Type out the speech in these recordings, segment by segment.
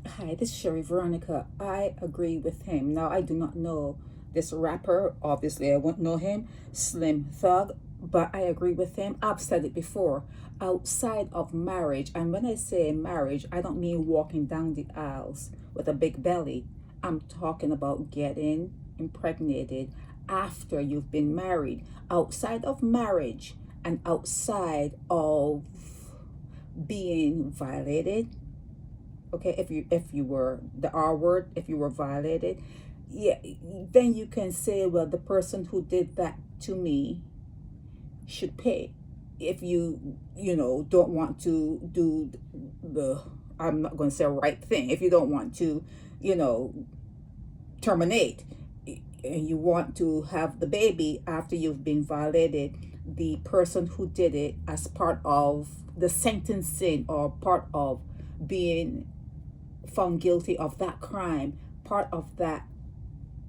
Hi, this is Sherry Veronica. I agree with him. Now, I do not know this rapper. Obviously, I won't know him, Slim Thug, but I agree with him. I've said it before. Outside of marriage, and when I say marriage, I don't mean walking down the aisles with a big belly. I'm talking about getting impregnated after you've been married. Outside of marriage and outside of being violated, okay, if you were the R word, if you were violated, yeah, then you can say, well, the person who did that to me should pay. If you don't want to do the, I'm not going to say right thing, if you don't want to, you know terminate, and you want to have the baby after you've been violated, the person who did it, as part of the sentencing or part of being found guilty of that crime, part of that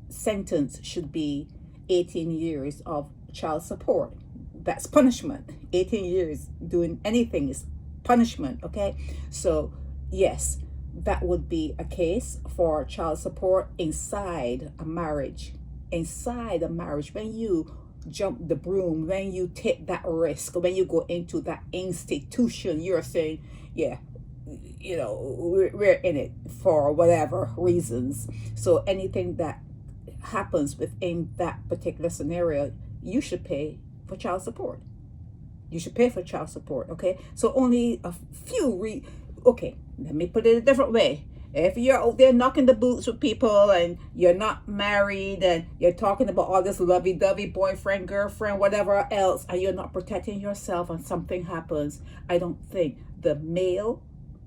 sentence should be 18 years of child support. That's punishment. 18 years doing anything is punishment, okay? So yes, that would be a case for child support inside a marriage. Inside a marriage, when you jump the broom, when you take that risk, when you go into that institution, you're saying, yeah, we're in it for whatever reasons. So anything that happens within that particular scenario, you should pay for child support. You should pay for child support, okay? So only a few okay, let me put it a different way. If you're out there knocking the boots with people and you're not married and you're talking about all this lovey-dovey boyfriend, girlfriend, whatever else, and you're not protecting yourself and something happens, I don't think the male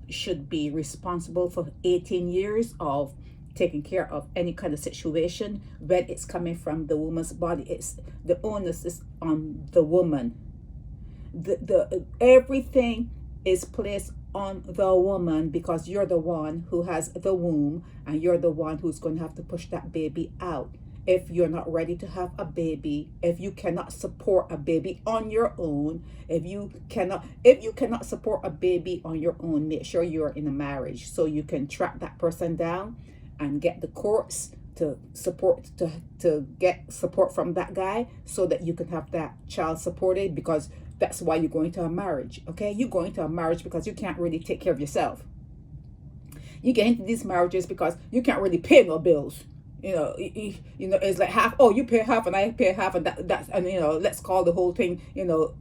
should be responsible for 18 years of taking care of any kind of situation when it's coming from the woman's body. It's the onus is on the woman. The everything is placed on the woman because you're the one who has the womb and you're the one who's going to have to push that baby out. If you're not ready to have a baby, if you cannot support a baby on your own, if you cannot support a baby on your own, make sure you're in a marriage so you can track that person down and get the courts to get support from that guy so that you can have that child supported, because that's why you're going to a marriage, okay? You're going to a marriage because you can't really take care of yourself. You get into these marriages because you can't really pay no bills. It's like half. Oh, you pay half and I pay half, and that's let's call the whole thing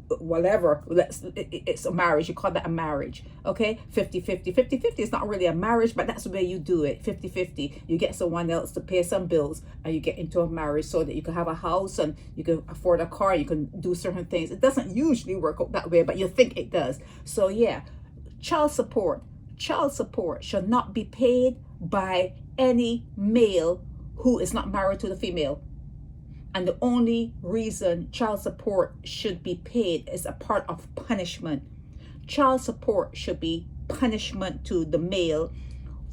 whatever. It's a marriage. You call that a marriage, okay? 50-50. 50-50 is not really a marriage, but that's the way you do it. 50-50. You get someone else to pay some bills, and you get into a marriage so that you can have a house and you can afford a car. You can do certain things. It doesn't usually work out that way, but you think it does. So yeah, child support should not be paid by any male who is not married to the female. And the only reason child support should be paid is a part of punishment. Child support should be punishment to the male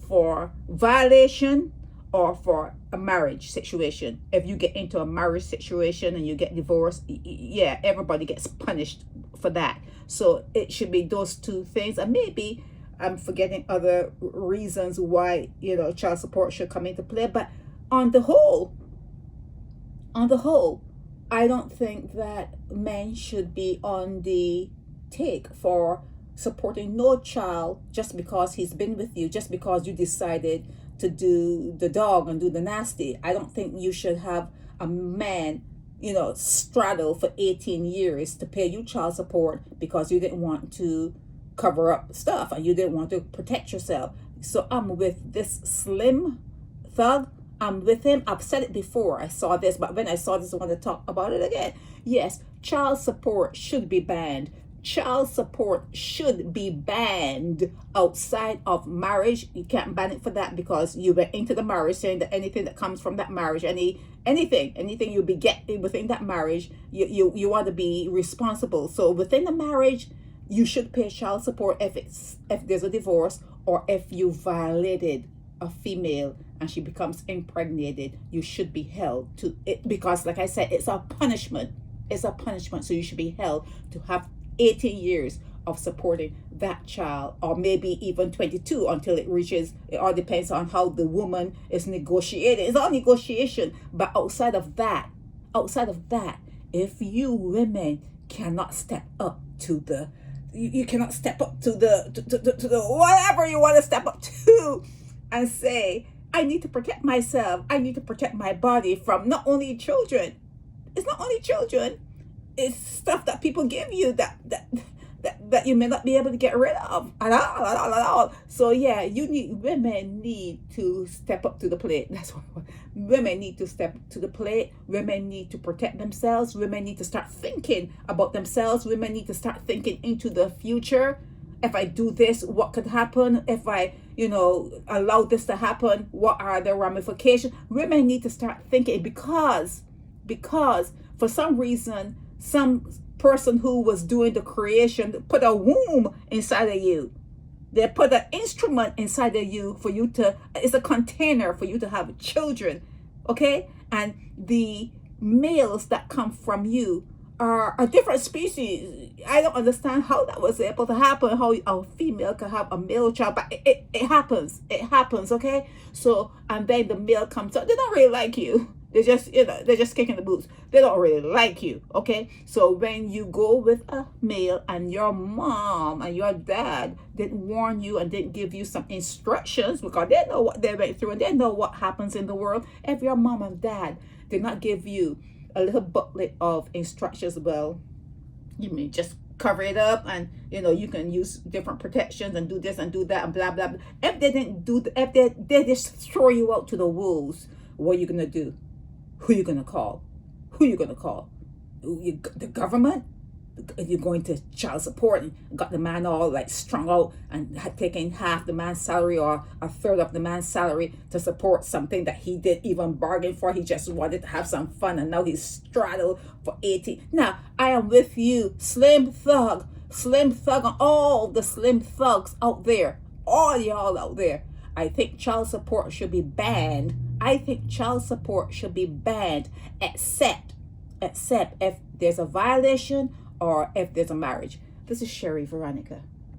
for violation or for a marriage situation. If you get into a marriage situation and you get divorced, yeah, everybody gets punished for that. So it should be those two things. And maybe I'm forgetting other reasons why child support should come into play, but on the whole, I don't think that men should be on the take for supporting no child just because he's been with you, just because you decided to do the dog and do the nasty. I don't think you should have a man, straddle for 18 years to pay you child support because you didn't want to cover up stuff and you didn't want to protect yourself. So I'm with this Slim Thug. I'm with him. I've said it before. I saw this, but when I saw this, I want to talk about it again. Yes, child support should be banned. Child support should be banned outside of marriage. You can't ban it for that because you went into the marriage saying that anything that comes from that marriage, anything you beget within that marriage, you want to be responsible. So within the marriage, you should pay child support if there's a divorce or if you violated a female and she becomes impregnated. You should be held to it because, like I said, it's a punishment. So you should be held to have 18 years of supporting that child, or maybe even 22 until it reaches. It all depends on how the woman is negotiating. It's all negotiation. But outside of that, if you women cannot step up to the, you cannot step up to the whatever you want to step up to, and say, I need to protect myself. I need to protect my body from not only children. It's not only children. It's stuff that people give you that you may not be able to get rid of at all. So yeah, women need to step up to the plate. That's what women need to step to the plate. Women need to protect themselves. Women need to start thinking about themselves. Women need to start thinking into the future. If I do this, what could happen? If I, allow this to happen, what are the ramifications? Women need to start thinking, because for some reason, some person who was doing the creation put a womb inside of you. They put an instrument inside of you for you to, it's a container for you to have children, okay? And the males that come from you are a different species. I don't understand how that was able to happen, how a female can have a male child, but it happens. It happens, okay? So, and then the male comes out. They don't really like you. They're just kicking the boots. They don't really like you, okay? So when you go with a male and your mom and your dad didn't warn you and didn't give you some instructions, because they know what they went through and they know what happens in the world. If your mom and dad did not give you a little booklet of instructions, well, you may just cover it up, and you can use different protections and do this and do that and blah blah blah. If they didn't do, if they just throw you out to the wolves, what are you gonna do? Who you gonna call? The government? You're going to child support and got the man all like strung out and had taken half the man's salary or a third of the man's salary to support something that he didn't even bargain for. He just wanted to have some fun, and now he's straddled for 80. Now, I am with you, Slim Thug, and all the Slim Thugs out there, all y'all out there. I think child support should be banned. Except if there's a violation or if there's a marriage. This is Sherry Veronica.